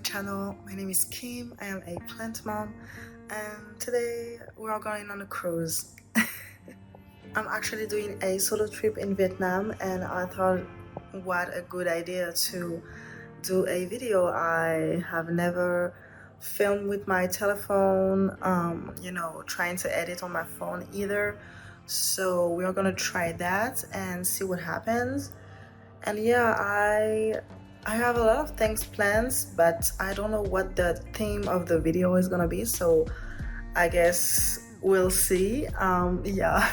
channel. My name is Kim. I am a plant mom, and today we are going on a cruise. I'm actually doing a solo trip in Vietnam, and I thought what a good idea to do a video. I have never filmed with my telephone, trying to edit on my phone either. So we are gonna try that and see what happens. And yeah, I have a lot of things planned, but I don't know what the theme of the video is gonna be, so I guess we'll see. Yeah.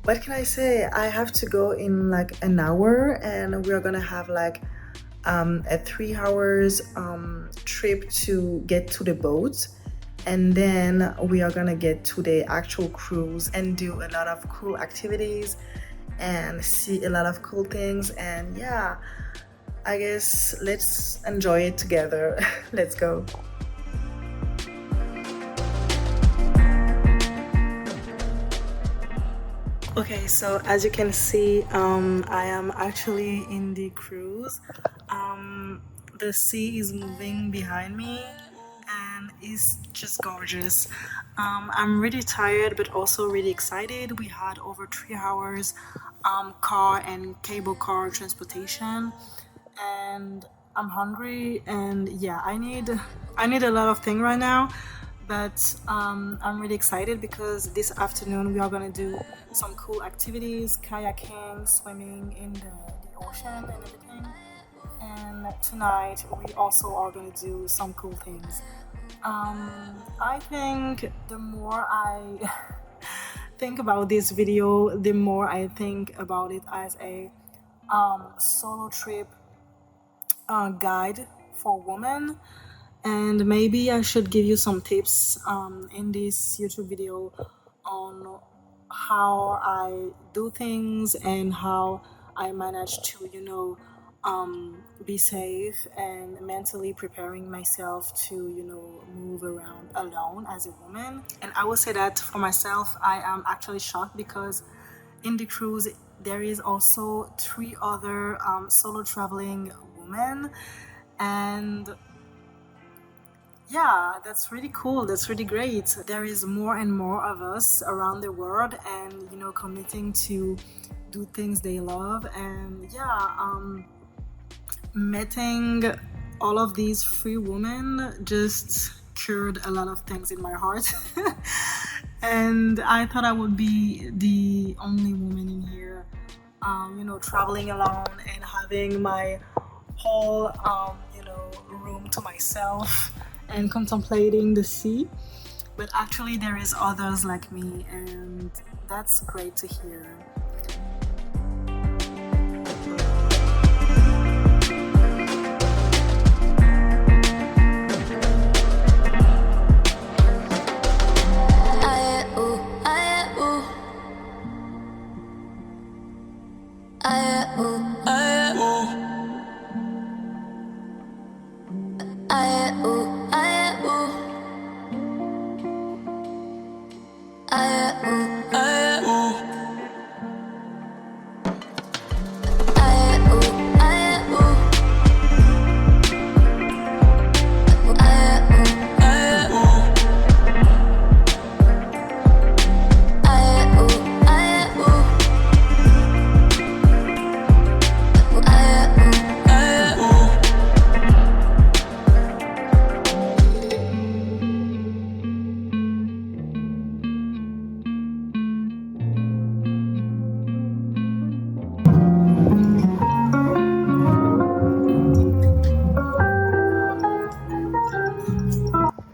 What can I say? I have to go in like an hour, and we're gonna have like a 3 hours trip to get to the boat, and then we are gonna get to the actual cruise and do a lot of cool activities and see a lot of cool things. And yeah, I guess let's enjoy it together. Let's go. Okay, so as you can see, I am actually in the cruise. The sea is moving behind me and it's just gorgeous. I'm really tired but also really excited. We had over 3 hours car and cable car transportation, and I'm hungry, and yeah, I need a lot of things right now. But I'm really excited because this afternoon we are gonna do some cool activities, kayaking, swimming in the ocean and everything. And tonight we also are gonna do some cool things. I think the more I think about this video, the more I think about it as a solo trip guide for women. And maybe I should give you some tips in this YouTube video on how I do things and how I manage to, be safe and mentally preparing myself to, move around alone as a woman. And I will say that for myself, I am actually shocked because in the cruise there is also 3 other solo traveling women, and yeah, that's really cool. That's really great. There is more and more of us around the world, and committing to do things they love. And yeah, meeting all of these free women just cured a lot of things in my heart. And I thought I would be the only woman in here, traveling alone and having my whole, room to myself and contemplating the sea. But actually there is others like me, and that's great to hear.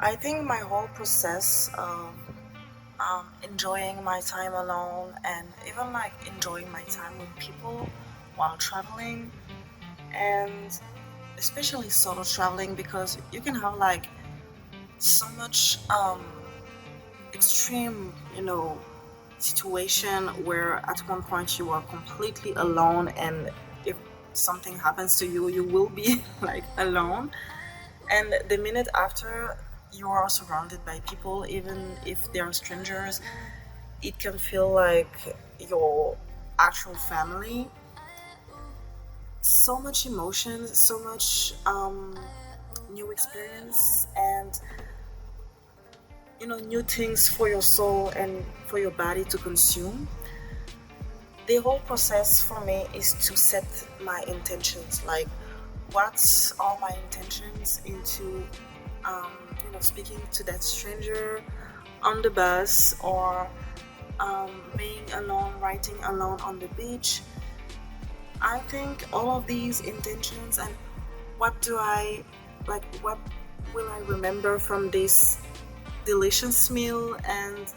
I think my whole process of enjoying my time alone, and even like enjoying my time with people while traveling, and especially solo traveling, because you can have like so much extreme, situation where at one point you are completely alone, and if something happens to you, you will be like alone, and the minute after you are surrounded by people, even if they are strangers, it can feel like your actual family. So much emotion, so much new experience and new things for your soul and for your body to consume. The whole process for me is to set my intentions, like what are my intentions into speaking to that stranger on the bus, or being alone, writing alone on the beach. I think all of these intentions and what do I like, what will I remember from this delicious meal, and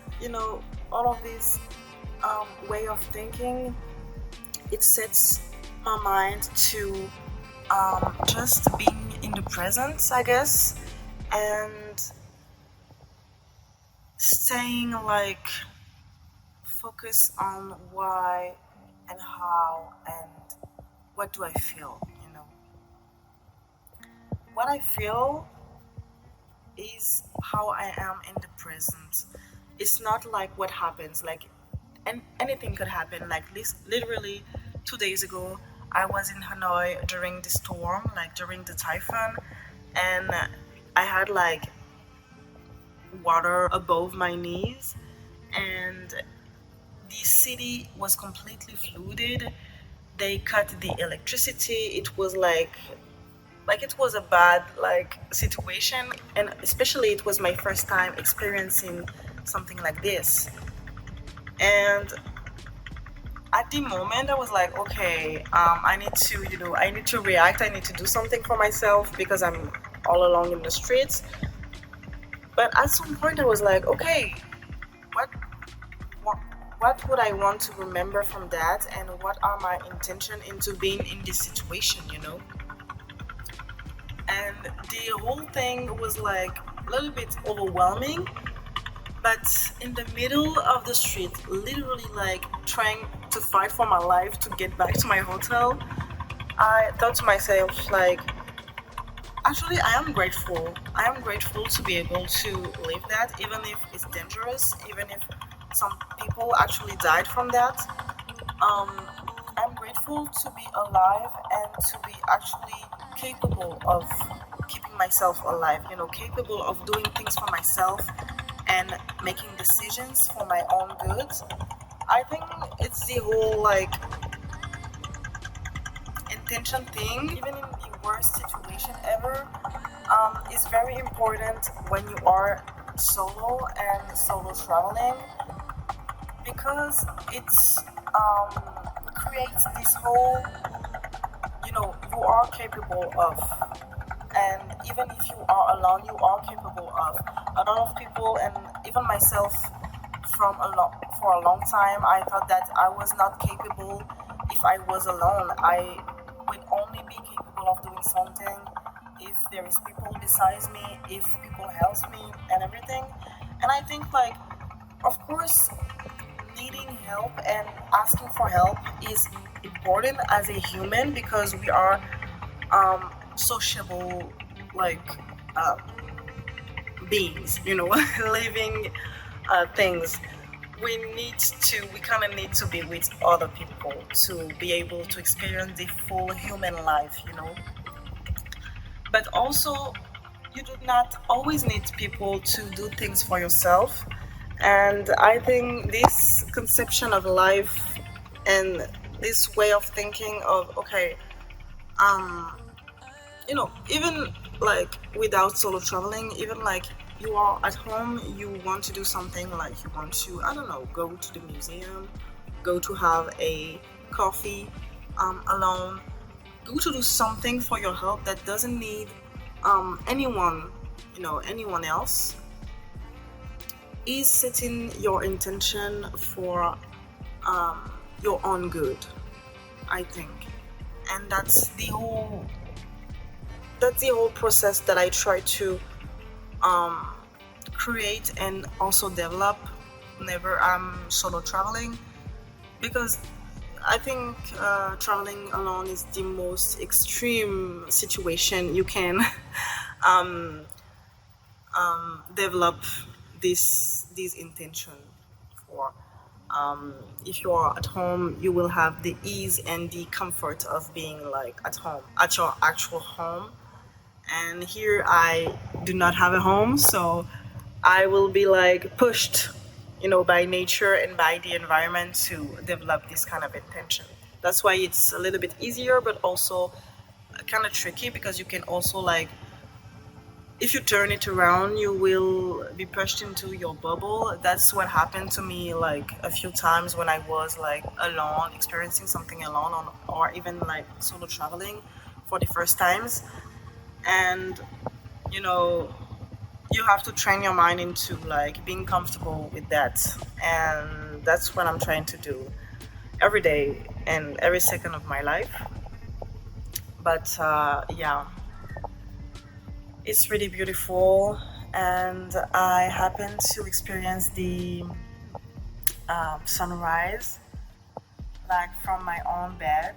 all of this way of thinking, it sets my mind to just being in the present, I guess, and staying like focus on why and how and what do I feel. What I feel is how I am in the present. It's not like what happens, like, and anything could happen. Like literally 2 days ago, I was in Hanoi during the storm, like during the typhoon, and I had like water above my knees, and the city was completely flooded. They cut the electricity. It was like it was a bad like situation, and especially it was my first time experiencing something like this. And at the moment I was like, okay, I need to I need to react, I need to do something for myself because I'm all alone in the streets. But at some point I was like, okay, what what, what would I want to remember from that, and what are my intention into being in this situation. And the whole thing was like a little bit overwhelming, but in the middle of the street, literally like trying to fight for my life to get back to my hotel, I thought to myself, like, actually, I am grateful. I am grateful to be able to live that, even if it's dangerous, even if some people actually died from that. Um, I'm grateful to be alive and to be actually capable of keeping myself alive, capable of doing things for myself and making decisions for my own good. I think it's the whole like intention thing, even in the worst situation ever, is very important when you are solo and solo traveling, because it's creates this whole, you are capable of, and even if you are alone, you are capable of. A lot of people, and even myself, for a long time, I thought that I was not capable if I was alone. I would only be capable of doing something if there is people besides me, if people help me and everything. And I think like, of course, needing help and asking for help is important as a human, because we are sociable, like, uh, beings, living things. We kind of need to be with other people to be able to experience the full human life. But also, you do not always need people to do things for yourself. And I think this conception of life and this way of thinking of, okay, um even like without solo traveling, even like you are at home, you want to do something, like you want to, I don't know, go to the museum, go to have a coffee alone, go to do something for your health that doesn't need anyone, anyone else, is setting your intention for your own good, I think. And that's the whole process that I try to um, create and also develop whenever I'm solo traveling, because I think traveling alone is the most extreme situation you can um, develop this intention for. If you are at home, you will have the ease and the comfort of being like at home, at your actual home, and here I do not have a home, so I will be like pushed, by nature and by the environment to develop this kind of intention. That's why it's a little bit easier, but also kind of tricky, because you can also like, if you turn it around, you will be pushed into your bubble. That's what happened to me like a few times when I was like alone, experiencing something alone, or even like solo traveling for the first times. And you know, you have to train your mind into like being comfortable with that. And that's what I'm trying to do every day and every second of my life. But yeah, it's really beautiful. And I happened to experience the sunrise like from my own bed,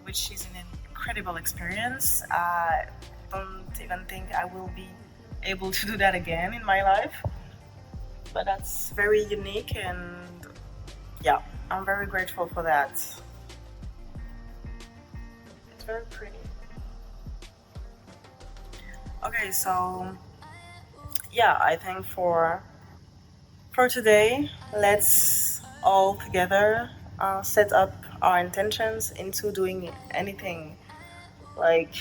which is an incredible experience. I don't even think I will be able to do that again in my life, but that's very unique, and yeah, I'm very grateful for that. It's very pretty. Okay, so yeah, I think for today, let's all together set up our intentions into doing anything. Like,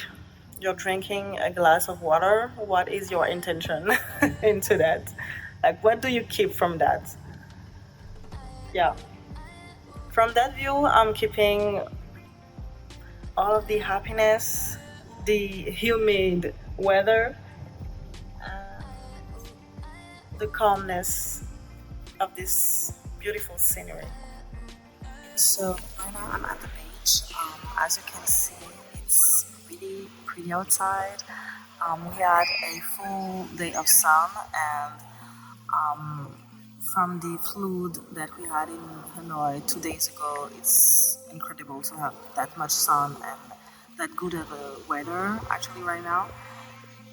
you're drinking a glass of water, what is your intention into that? Like, what do you keep from that? Yeah. From that view, I'm keeping all of the happiness, the humid weather, and the calmness of this beautiful scenery. So right now I'm at the beach. As you can see, it's really pretty outside. We had a full day of sun, and um, from the flood that we had in Hanoi 2 days ago, it's incredible to have that much sun and that good of a weather actually right now.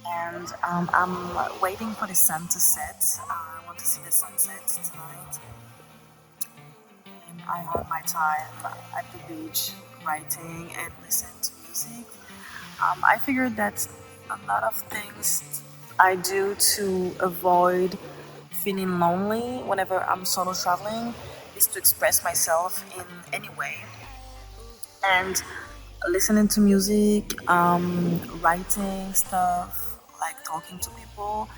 And I'm waiting for the sun to set. I want to see the sunset tonight, and I have my time at the beach writing and listening to music. I figured that a lot of things I do to avoid feeling lonely whenever I'm solo traveling is to express myself in any way. And listening to music, writing stuff, like talking to people,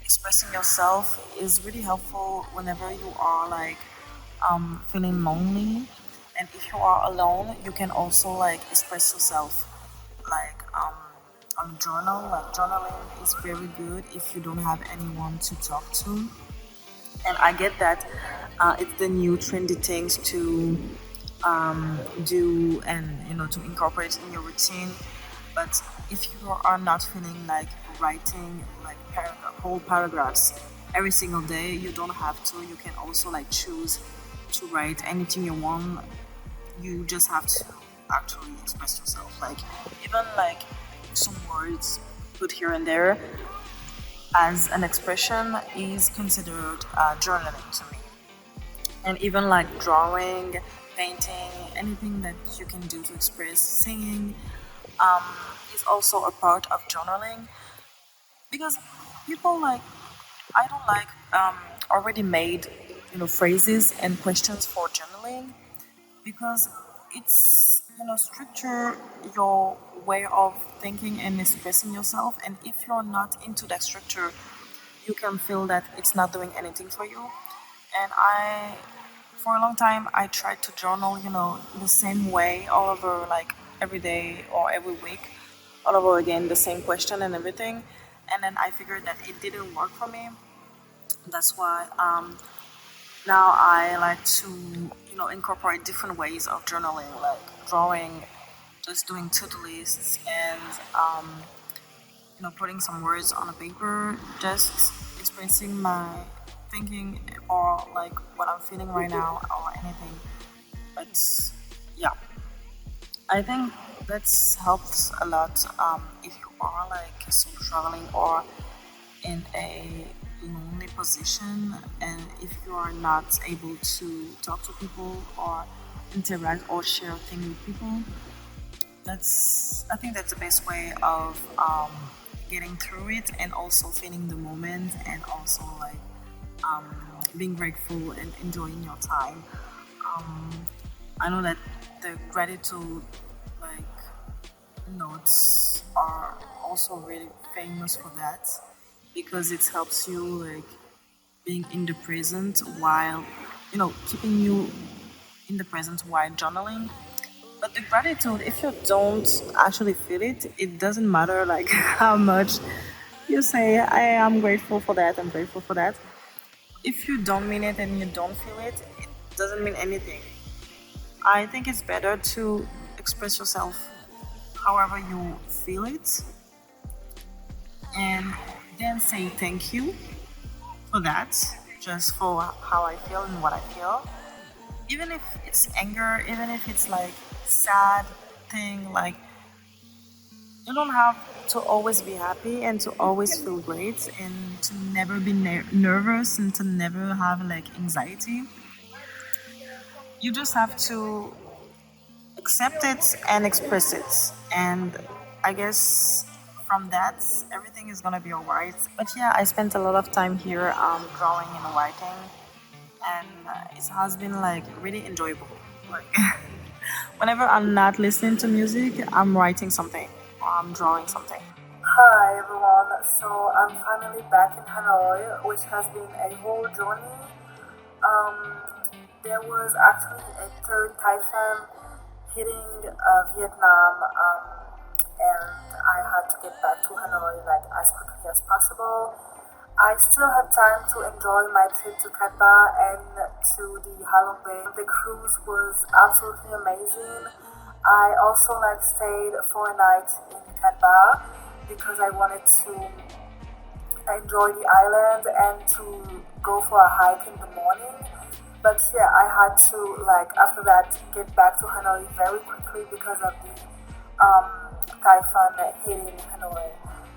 expressing yourself is really helpful whenever you are like feeling lonely. And if you are alone, you can also like express yourself like on journal. Like journaling is very good if you don't have anyone to talk to. And I get that it's the new trendy things to do, and to incorporate in your routine. But if you are not feeling like writing like whole paragraphs every single day, you don't have to. You can also like choose to write anything you want. You just have to actually express yourself, like even like some words put here and there as an expression is considered journaling to me. And even like drawing, painting, anything that you can do to express, singing, um, is also a part of journaling. Because people like, I don't like already made phrases and questions for journaling, because it's structure your way of thinking and expressing yourself. And if you're not into that structure, you can feel that it's not doing anything for you. And I, for a long time, I tried to journal, the same way all over, like every day or every week, all over again, the same question and everything. And then I figured that it didn't work for me. That's why now I like to, incorporate different ways of journaling, like drawing, just doing to-do lists, and putting some words on a paper, just expressing my thinking, or like what I'm feeling right now, or anything. But yeah, I think that's helps a lot if you are like solo traveling or in a lonely position, and if you are not able to talk to people or interact or share things with people. That's, I think that's the best way of getting through it, and also feeling the moment, and also like um, being grateful and enjoying your time. um, I know that the gratitude like notes are also really famous for that, because it helps you like being in the present while keeping you in the present while journaling. But the gratitude, if you don't actually feel it, it doesn't matter like how much you say I am grateful for that, I'm grateful for that. If you don't mean it and you don't feel it, it doesn't mean anything. I think it's better to express yourself however you feel it, and then say thank you for that, just for how I feel and what I feel. Even if it's anger, even if it's like sad thing, like you don't have to always be happy and to always feel great and to never be nervous and to never have like anxiety. You just have to accept it and express it. And I guess from that, everything is gonna be alright. But yeah, I spent a lot of time here drawing and writing, and it has been like really enjoyable. Like whenever I'm not listening to music, I'm writing something or I'm drawing something. Hi everyone, so I'm finally back in Hanoi, which has been a whole journey. Um, there was actually a third typhoon hitting Vietnam, and I had to get back to Hanoi like as quickly as possible. I still had time to enjoy my trip to Cat Ba and to the Halong Bay. The cruise was absolutely amazing. I also like stayed for a night in Cat Ba because I wanted to enjoy the island and to go for a hike in the morning. But yeah, I had to like after that get back to Hanoi very quickly because of the typhoon hitting Hanoi.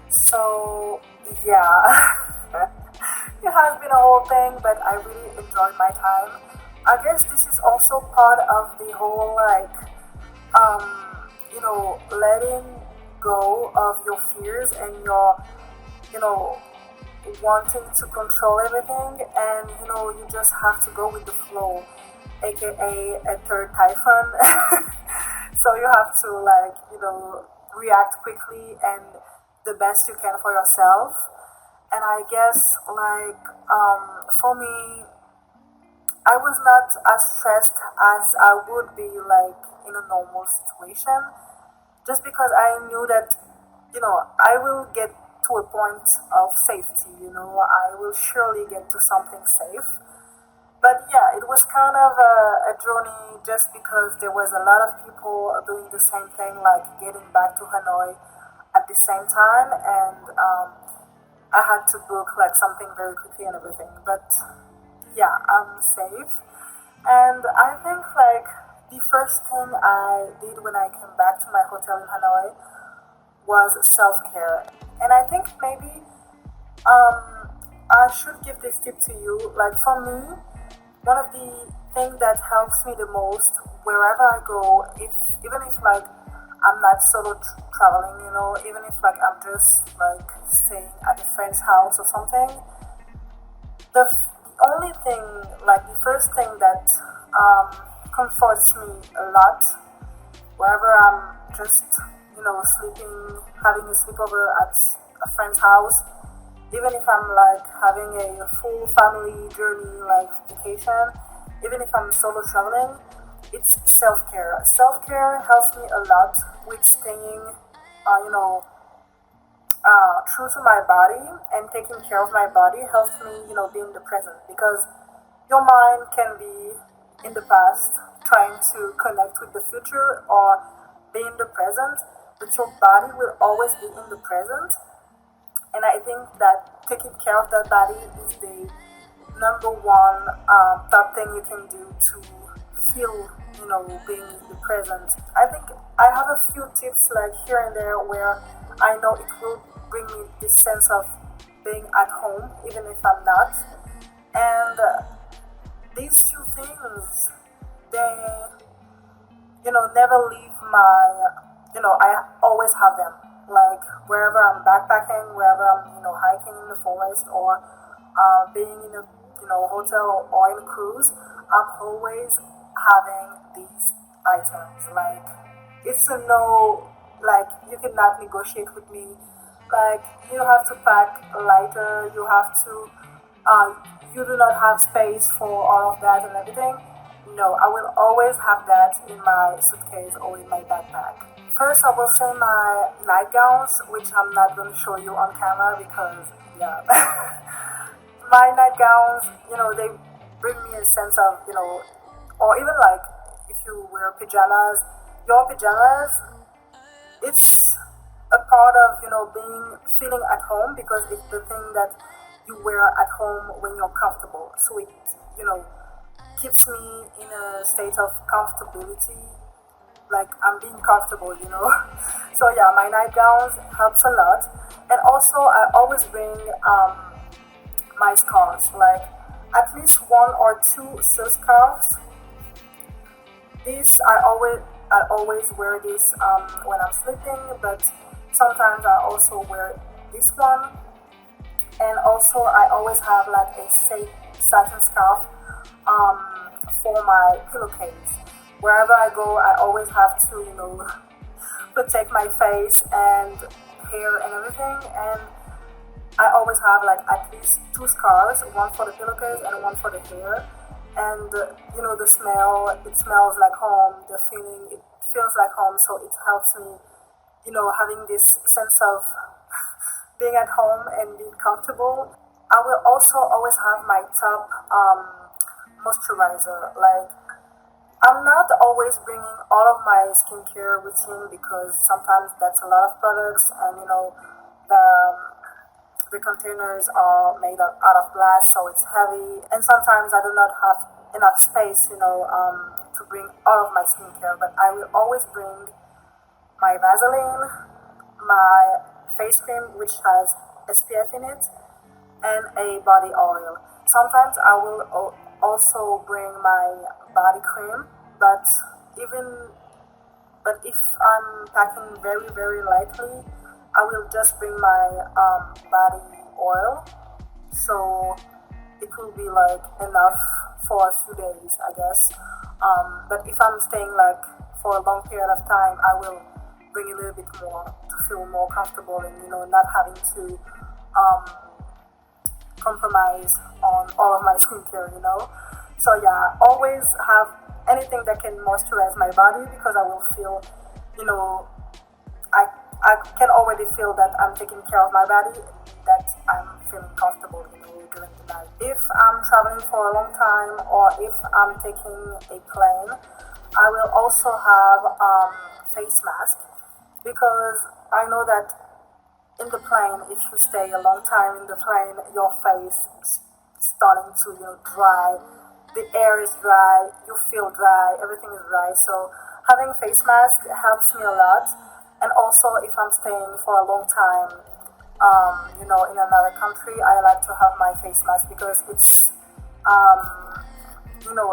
So yeah, it has been a whole thing, but I really enjoyed my time. I guess this is also part of the whole like letting go of your fears and your you know wanting to control everything, and you just have to go with the flow, aka a third typhoon. So you have to like react quickly and the best you can for yourself. And I guess like for me, I was not as stressed as I would be like in a normal situation, just because I knew that I will get to a point of safety. I will surely get to something safe. But yeah, it was kind of a journey, just because there was a lot of people doing the same thing, like getting back to Hanoi at the same time, and I had to book like something very quickly and everything. But yeah, I'm safe. And I think like the first thing I did when I came back to my hotel in Hanoi was self care. And I think maybe I should give this tip to you. Like for me, one of the things that helps me the most wherever I go, if even if like I'm not solo traveling, even if like I'm just like staying at a friend's house or something, the only thing, like the first thing that comforts me a lot wherever I'm just sleeping, having a sleepover at a friend's house, even if I'm like having a full family journey like vacation, even if I'm solo traveling, it's self-care. Self-care helps me a lot with staying true to my body, and taking care of my body helps me be in the present, because your mind can be in the past trying to connect with the future or be in the present, but your body will always be in the present. And I think that taking care of that body is the number one top thing you can do to feel, being in the present. I think I have a few tips like here and there where I know it will bring me this sense of being at home, even if I'm not. And these few things, they, never leave my, I always have them. like wherever I'm backpacking, wherever I'm hiking in the forest, or being in a hotel or in a cruise, I'm always having these items. Like it's a no, like you cannot negotiate with me. Like you have to pack lighter. You have to. Uh, you do not have space for all of that and everything. No, I will always have that in my suitcase or in my backpack. First, I will say my nightgowns, which I'm not going to show you on camera because, yeah, my nightgowns, they bring me a sense of, or even like if you wear pajamas, your pajamas, it's a part of, being feeling at home because it's the thing that you wear at home when you're comfortable. So it, you know, keeps me in a state of comfortability, like I'm being comfortable. So yeah, my nightgowns helps a lot, and also I always bring my scarves, like at least one or two silk scarves. This I always wear this when I'm sleeping, but sometimes I also wear this one, and also I always have like a satin scarf um, for my pillowcase. Wherever I go, I always have to, protect my face and hair and everything. And I always have like at least two scarves, one for the pillowcase and one for the hair. And the smell, it smells like home. The feeling, it feels like home. So it helps me, having this sense of being at home and being comfortable. I will also always have my top moisturizer. Like I'm not always bringing all of my skincare routine because sometimes that's a lot of products, and the containers are made out of glass, so it's heavy, and sometimes I do not have enough space, to bring all of my skincare. But I will always bring my Vaseline, my face cream, which has SPF in it, and a body oil. Sometimes I will also bring my body cream, but even but if I'm packing very very lightly, I will just bring my body oil, so it will be like enough for a few days, I guess. But if I'm staying like for a long period of time, I will bring a little bit more to feel more comfortable and not having to um, compromise on all of my skincare. So yeah, always have anything that can moisturize my body because I will feel, you know, I I can already feel that I'm taking care of my body, that I'm feeling comfortable, during the night. If I'm traveling for a long time or if I'm taking a plane, I will also have face mask because I know that in the plane, if you stay a long time in the plane, your face is starting to dry. The air is dry, you feel dry, everything is dry. So having face mask helps me a lot. And also, if I'm staying for a long time, in another country, I like to have my face mask because um,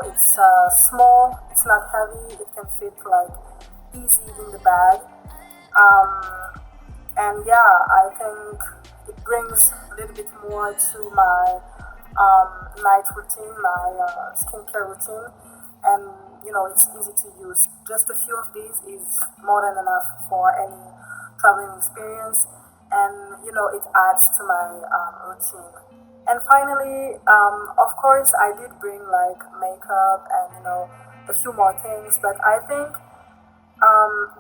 it's small, it's not heavy, it can fit like easy in the bag. And yeah, I think it brings a little bit more to my night routine, my skincare routine, and it's easy to use. Just a few of these is more than enough for any traveling experience, and it adds to my routine. And finally, of course, I did bring like makeup and a few more things, but I think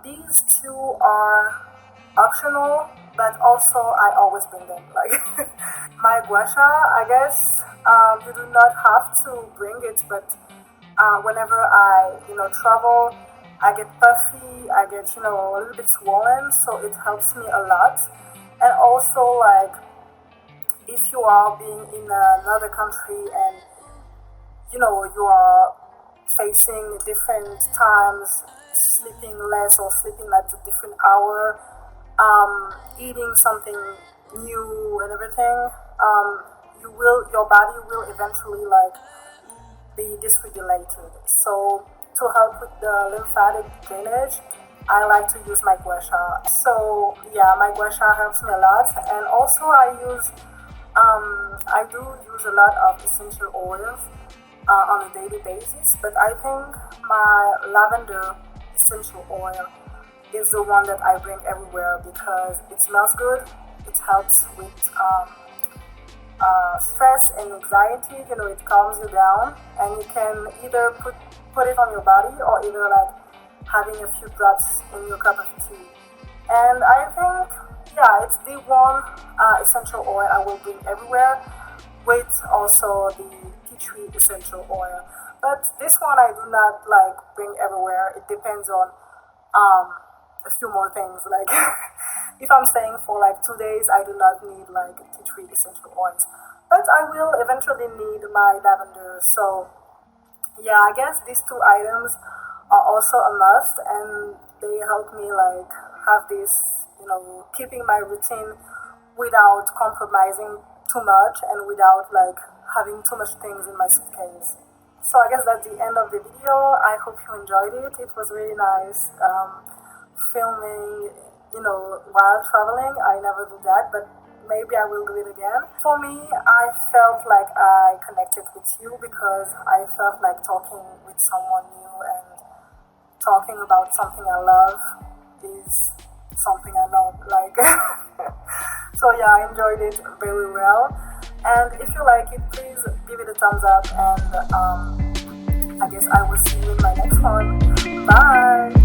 these two are optional, but also I always bring them. Like my guasha, I guess you do not have to bring it, but whenever I travel, I get puffy, I get a little bit swollen, so it helps me a lot. And also like if you are being in another country and you are facing different times, sleeping less or sleeping at a different hour, eating something new and everything, your body will eventually like be dysregulated. So to help with the lymphatic drainage, I like to use my gua sha. So yeah, my gua sha helps me a lot, and also I do use a lot of essential oils on a daily basis. But I think my lavender essential oil is the one that I bring everywhere because it smells good. It helps with stress and anxiety. You know, it calms you down, and you can either put it on your body or either like having a few drops in your cup of tea. And I think, yeah, it's the one essential oil I will bring everywhere, with also the tea tree essential oil. But this one I do not like bring everywhere. It depends on a few more things. Like if I'm staying for like 2 days, I do not need like tea tree essential oils. But I will eventually need my lavender. So yeah, I guess these two items are also a must, and they help me like have this, keeping my routine without compromising too much and without like having too much things in my suitcase. So I guess that's the end of the video. I hope you enjoyed it. It was really nice filming, while traveling. I never do that, but maybe I will do it again. For me, I felt like I connected with you because I felt like talking with someone new and talking about something I love is something I love. Like, so yeah, I enjoyed it very well. And if you like it, please give it a thumbs up. And I guess I will see you in my next one. Bye.